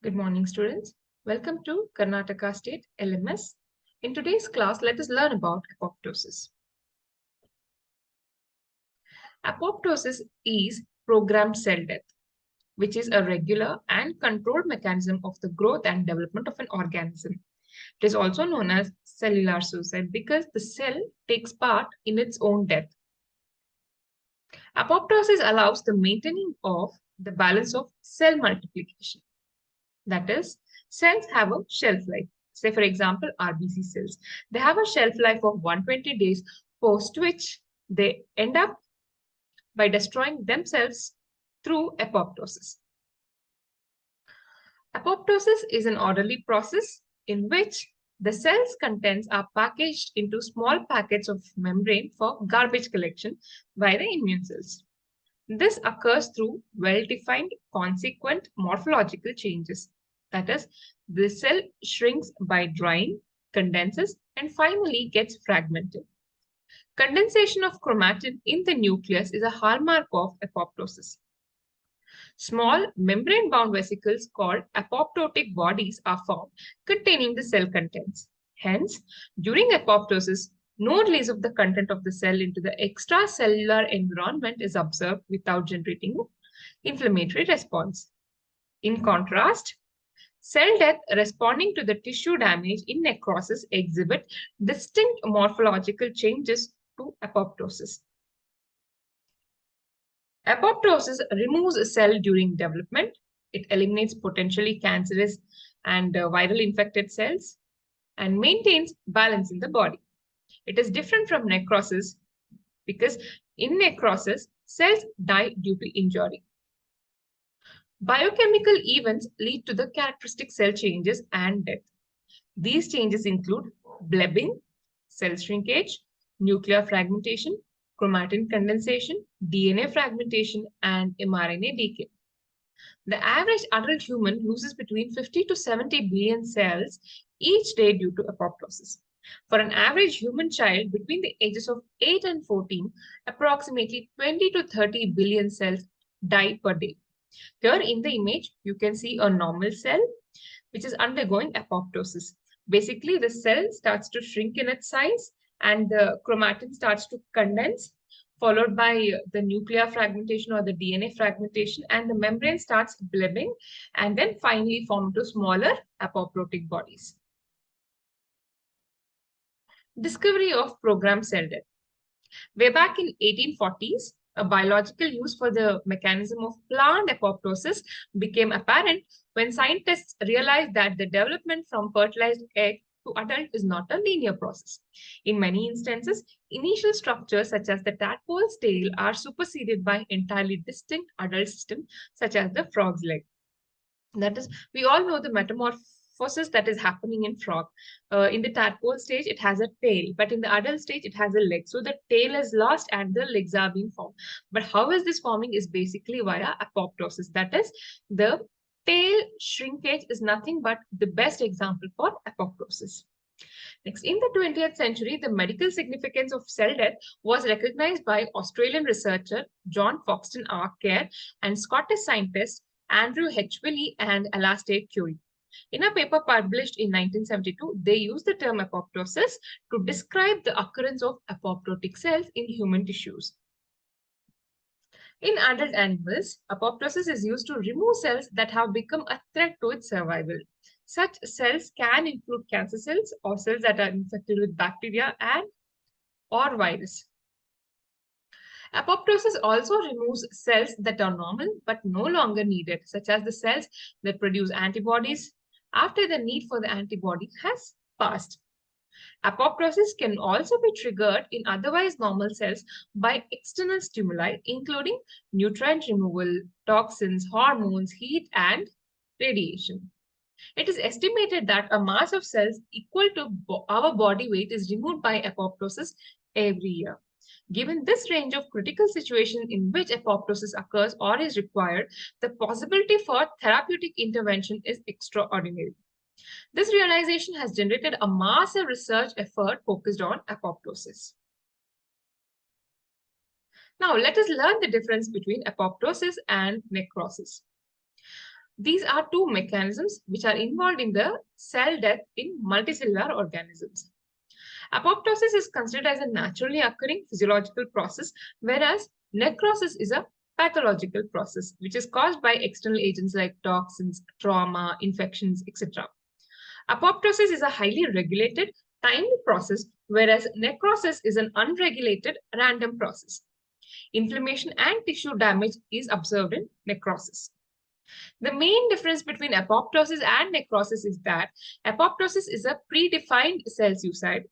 Good morning, students. Welcome to Karnataka State LMS. In today's class, let us learn about apoptosis. Apoptosis is programmed cell death, which is a regular and controlled mechanism of the growth and development of an organism. It is also known as cellular suicide because the cell takes part in its own death. Apoptosis allows the maintaining of the balance of cell multiplication. That is, cells have a shelf life. Say, for example, RBC cells. They have a shelf life of 120 days, post which they end up by destroying themselves through apoptosis. Apoptosis is an orderly process in which the cell's contents are packaged into small packets of membrane for garbage collection by the immune cells. This occurs through well-defined consequent morphological changes. That is, the cell shrinks by drying, condenses, and finally gets fragmented. Condensation of chromatin in the nucleus is a hallmark of apoptosis. Small membrane-bound vesicles called apoptotic bodies are formed containing the cell contents. Hence, during apoptosis, no release of the content of the cell into the extracellular environment is observed without generating an inflammatory response. In contrast, cell death responding to the tissue damage in necrosis exhibit distinct morphological changes to apoptosis. Apoptosis removes a cell during development. It eliminates potentially cancerous and viral infected cells and maintains balance in the body. It is different from necrosis because in necrosis, cells die due to injury. Biochemical events lead to the characteristic cell changes and death. These changes include blebbing, cell shrinkage, nuclear fragmentation, chromatin condensation, DNA fragmentation, and mRNA decay. The average adult human loses between 50 to 70 billion cells each day due to apoptosis. For an average human child between the ages of 8 and 14, approximately 20 to 30 billion cells die per day. Here in the image, you can see a normal cell which is undergoing apoptosis. Basically, the cell starts to shrink in its size and the chromatin starts to condense, followed by the nuclear fragmentation or the DNA fragmentation, and the membrane starts blebbing and then finally form into smaller apoptotic bodies. Discovery of programmed cell death. Way back in 1840s, a biological use for the mechanism of plant apoptosis became apparent when scientists realized that the development from fertilized egg to adult is not a linear process. In many instances, initial structures such as the tadpole's tail are superseded by entirely distinct adult systems such as the frog's leg. That is, we all know the metamorphosis that is happening in frog. In the tadpole stage, it has a tail, but in the adult stage, it has a leg. So the tail is lost and the legs are being formed. But how is this forming is basically via apoptosis. That is, the tail shrinkage is nothing but the best example for apoptosis. Next, in the 20th century, the medical significance of cell death was recognized by Australian researcher John Foxton Kerr and Scottish scientists Andrew H. Willey and Alastair Currie. In a paper published in 1972, they used the term apoptosis to describe the occurrence of apoptotic cells in human tissues. In adult animals, apoptosis is used to remove cells that have become a threat to its survival. Such cells can include cancer cells or cells that are infected with bacteria or virus. Apoptosis also removes cells that are normal but no longer needed, such as the cells that produce antibodies after the need for the antibody has passed. Apoptosis can also be triggered in otherwise normal cells by external stimuli, including nutrient removal, toxins, hormones, heat, and radiation. It is estimated that a mass of cells equal to our body weight is removed by apoptosis every year. Given this range of critical situations in which apoptosis occurs or is required, the possibility for therapeutic intervention is extraordinary. This realization has generated a massive research effort focused on apoptosis. Now, let us learn the difference between apoptosis and necrosis. These are two mechanisms which are involved in the cell death in multicellular organisms. Apoptosis is considered as a naturally occurring physiological process, whereas necrosis is a pathological process which is caused by external agents like toxins, trauma, infections, etc. Apoptosis is a highly regulated, timely process, whereas necrosis is an unregulated, random process. Inflammation and tissue damage is observed in necrosis. The main difference between apoptosis and necrosis is that apoptosis is a predefined cell suicide,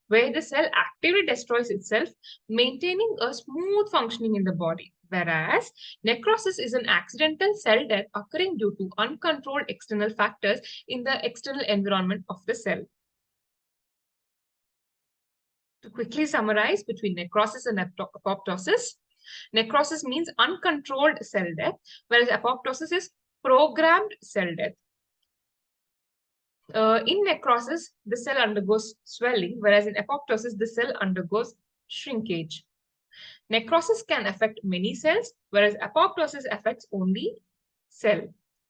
where the cell actively destroys itself, maintaining a smooth functioning in the body, whereas necrosis is an accidental cell death occurring due to uncontrolled external factors in the external environment of the cell. To quickly summarize between necrosis and apoptosis, necrosis means uncontrolled cell death, whereas apoptosis is programmed cell death. In necrosis, the cell undergoes swelling, whereas in apoptosis, the cell undergoes shrinkage. Necrosis can affect many cells, whereas apoptosis affects only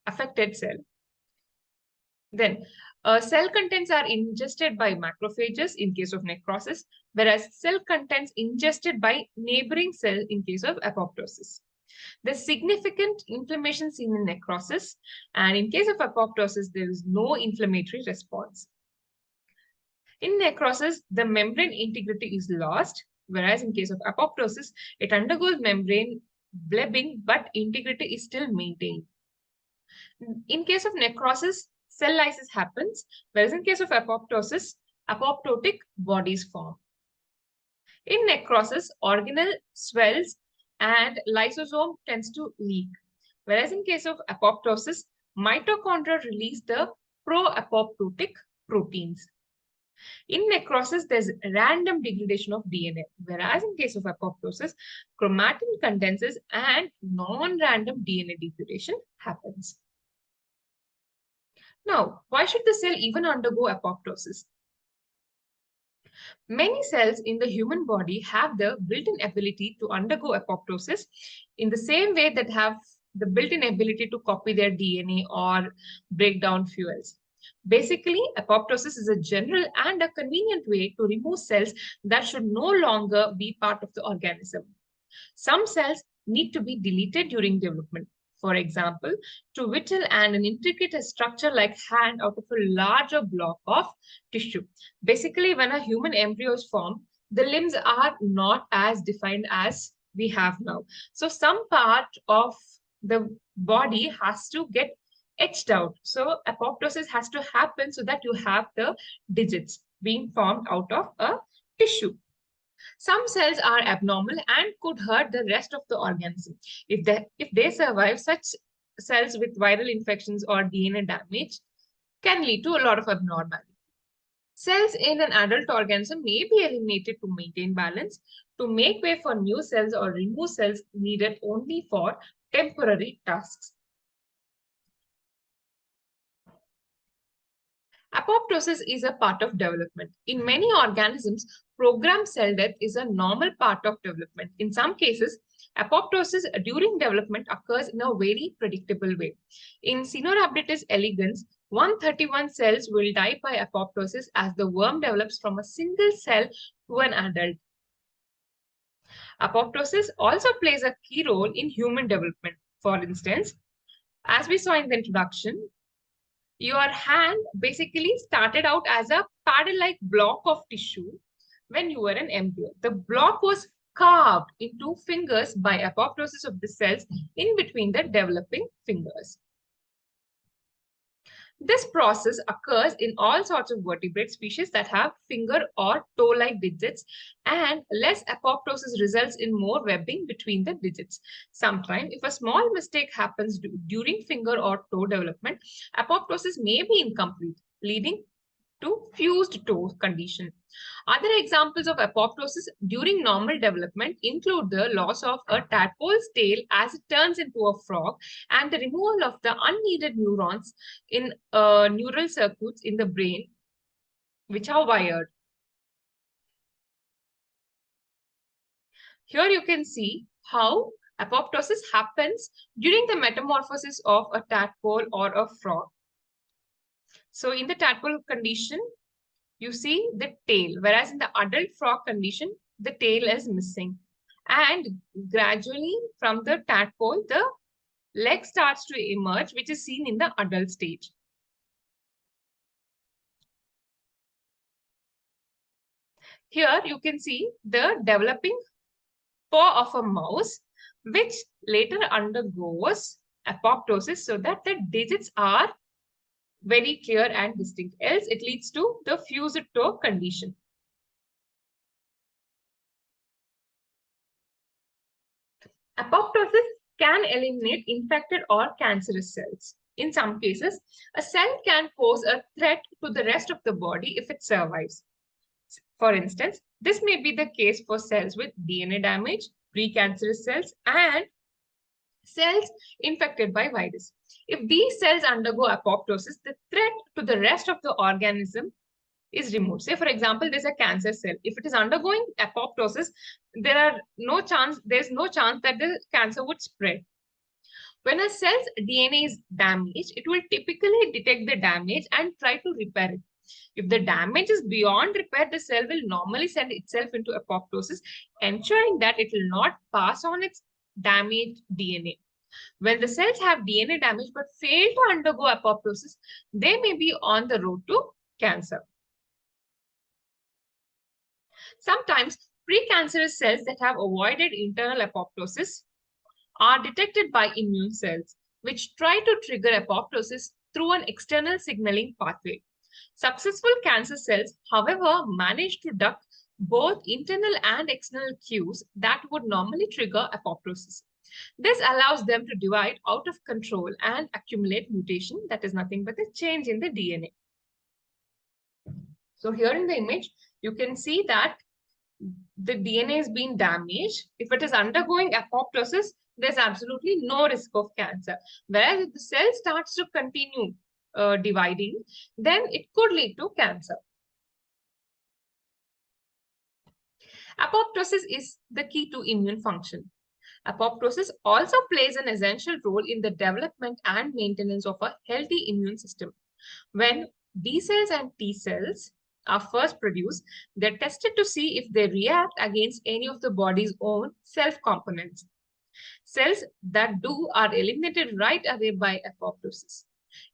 affected cell. Then, cell contents are ingested by macrophages in case of necrosis, whereas cell contents ingested by neighboring cell in case of apoptosis. There's significant inflammation seen in necrosis, and in case of apoptosis, there is no inflammatory response. In necrosis, the membrane integrity is lost, whereas in case of apoptosis, it undergoes membrane blebbing, but integrity is still maintained. In case of necrosis, cell lysis happens, whereas in case of apoptosis, apoptotic bodies form. In necrosis, organelle swells and lysosome tends to leak, whereas in case of apoptosis, mitochondria release the pro-apoptotic proteins. In necrosis, there's random degradation of DNA, whereas in case of apoptosis, chromatin condenses and non-random DNA degradation happens. Now, why should the cell even undergo apoptosis? Many cells in the human body have the built-in ability to undergo apoptosis in the same way that have the built-in ability to copy their DNA or break down fuels. Basically, apoptosis is a general and a convenient way to remove cells that should no longer be part of the organism. Some cells need to be deleted during development. For example, to whittle and integrate a structure like hand out of a larger block of tissue. Basically, when a human embryo is formed, the limbs are not as defined as we have now. So some part of the body has to get etched out. So apoptosis has to happen so that you have the digits being formed out of a tissue. Some cells are abnormal and could hurt the rest of the organism. If they survive, such cells with viral infections or DNA damage can lead to a lot of abnormality. Cells in an adult organism may be eliminated to maintain balance, to make way for new cells or remove cells needed only for temporary tasks. Apoptosis is a part of development. In many organisms, programmed cell death is a normal part of development. In some cases, apoptosis during development occurs in a very predictable way. In Caenorhabditis elegans, 131 cells will die by apoptosis as the worm develops from a single cell to an adult. Apoptosis also plays a key role in human development. For instance, as we saw in the introduction, your hand basically started out as a paddle-like block of tissue when you were an embryo. The block was carved into fingers by apoptosis of the cells in between the developing fingers. This process occurs in all sorts of vertebrate species that have finger or toe-like digits, and less apoptosis results in more webbing between the digits. Sometimes, if a small mistake happens during finger or toe development, apoptosis may be incomplete, leading to fused toe condition. Other examples of apoptosis during normal development include the loss of a tadpole's tail as it turns into a frog, and the removal of the unneeded neurons in neural circuits in the brain, which are wired. Here you can see how Apoptosis happens during the metamorphosis of a tadpole or a frog. So in the tadpole condition, you see the tail, whereas in the adult frog condition, the tail is missing. And gradually from the tadpole, the leg starts to emerge, which is seen in the adult stage. Here you can see the developing paw of a mouse, which later undergoes apoptosis so that the digits are very clear and distinct. Else it leads to the fused toe condition. Apoptosis can eliminate infected or cancerous cells. In some cases, a cell can pose a threat to the rest of the body if it survives. For instance, this may be the case for cells with DNA damage, precancerous cells, and cells infected by virus. If these cells undergo apoptosis, the threat to the rest of the organism is removed. Say, for example, there's a cancer cell. If it is undergoing apoptosis, there's no chance that the cancer would spread. When a cell's DNA is damaged, it will typically detect the damage and try to repair it. If the damage is beyond repair, the cell will normally send itself into apoptosis, ensuring that it will not pass on its damaged DNA. When the cells have DNA damage but fail to undergo apoptosis, they may be on the road to cancer. Sometimes precancerous cells that have avoided internal apoptosis are detected by immune cells, which try to trigger apoptosis through an external signaling pathway. Successful cancer cells, however, manage to duck both internal and external cues that would normally trigger apoptosis. This allows them to divide out of control and accumulate mutation, that is nothing but a change in the DNA. So here in the image, you can see that the DNA is being damaged. If it is undergoing apoptosis, there's absolutely no risk of cancer. Whereas if the cell starts to continue dividing, then it could lead to cancer. Apoptosis is the key to immune function. Apoptosis also plays an essential role in the development and maintenance of a healthy immune system. When B cells and T cells are first produced, they're tested to see if they react against any of the body's own self-components. Cells that do are eliminated right away by apoptosis.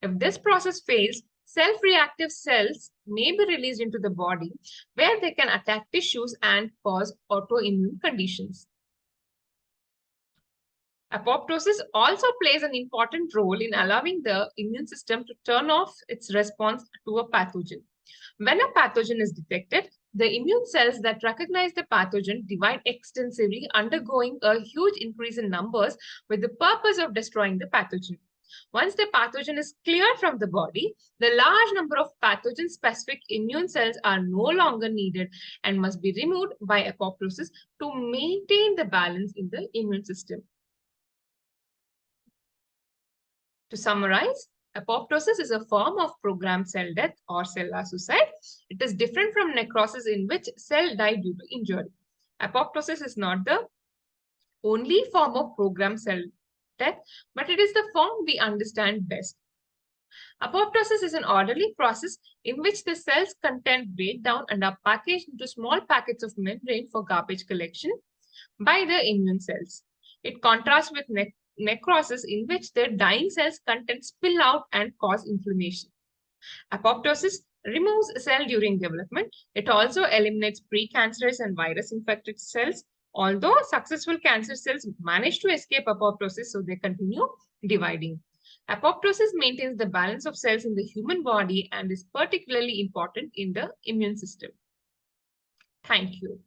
If this process fails, self-reactive cells may be released into the body where they can attack tissues and cause autoimmune conditions. Apoptosis also plays an important role in allowing the immune system to turn off its response to a pathogen. When a pathogen is detected, the immune cells that recognize the pathogen divide extensively, undergoing a huge increase in numbers with the purpose of destroying the pathogen. Once the pathogen is cleared from the body, the large number of pathogen-specific immune cells are no longer needed and must be removed by apoptosis to maintain the balance in the immune system. To summarize, apoptosis is a form of programmed cell death or cellular suicide. It is different from necrosis, in which cell die due to injury. Apoptosis is not the only form of programmed cell death, but it is the form we understand best. Apoptosis is an orderly process in which the cell's content break down and are packaged into small packets of membrane for garbage collection by the immune cells. It contrasts with necrosis, in which the dying cell's contents spill out and cause inflammation. Apoptosis removes a cell during development. It also eliminates precancerous and virus-infected cells. Although successful cancer cells manage to escape apoptosis, so they continue dividing. Apoptosis maintains the balance of cells in the human body and is particularly important in the immune system. Thank you.